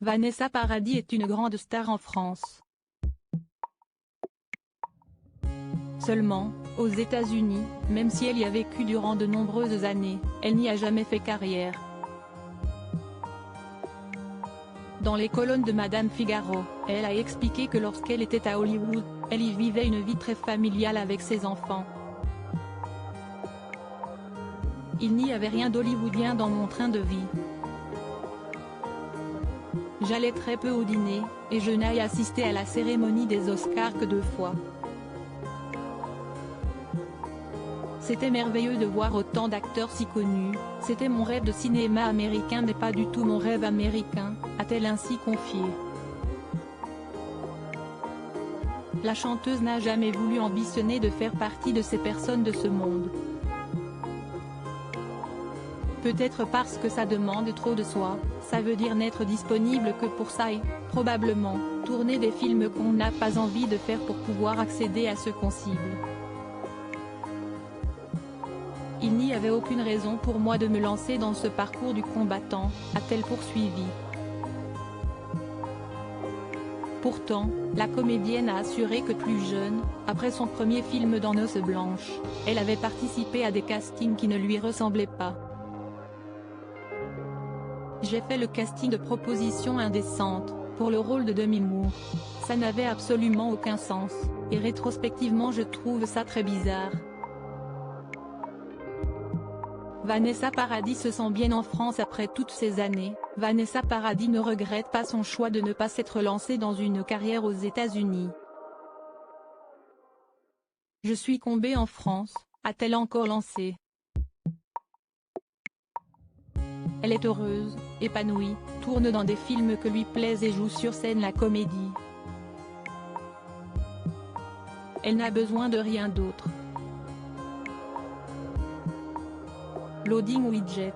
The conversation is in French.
Vanessa Paradis est une grande star en France. Seulement, aux États-Unis, même si elle y a vécu durant de nombreuses années, elle n'y a jamais fait carrière. Dans les colonnes de Madame Figaro, elle a expliqué que lorsqu'elle était à Hollywood, elle y vivait une vie très familiale avec ses enfants. Il n'y avait rien d'hollywoodien dans mon train de vie. J'allais très peu au dîner, et je n'ai assisté à la cérémonie des Oscars que 2 fois. C'était merveilleux de voir autant d'acteurs si connus, c'était mon rêve de cinéma américain mais pas du tout mon rêve américain, a-t-elle ainsi confié. La chanteuse n'a jamais voulu ambitionner de faire partie de ces personnes de ce monde. Peut-être parce que ça demande trop de soi, ça veut dire n'être disponible que pour ça et, probablement, tourner des films qu'on n'a pas envie de faire pour pouvoir accéder à ce qu'on cible. Il n'y avait aucune raison pour moi de me lancer dans ce parcours du combattant, a-t-elle poursuivi. Pourtant, la comédienne a assuré que plus jeune, après son premier film dans Noces blanches, elle avait participé à des castings qui ne lui ressemblaient pas. J'ai fait le casting de Proposition indécente, pour le rôle de Demi Moore. Ça n'avait absolument aucun sens, et rétrospectivement je trouve ça très bizarre. Vanessa Paradis se sent bien en France après toutes ces années. Vanessa Paradis ne regrette pas son choix de ne pas s'être lancée dans une carrière aux États-Unis. Je suis tombée en France, a-t-elle encore lancé. Elle est heureuse, épanouie, tourne dans des films que lui plaisent et joue sur scène la comédie. Elle n'a besoin de rien d'autre. Loading Widget.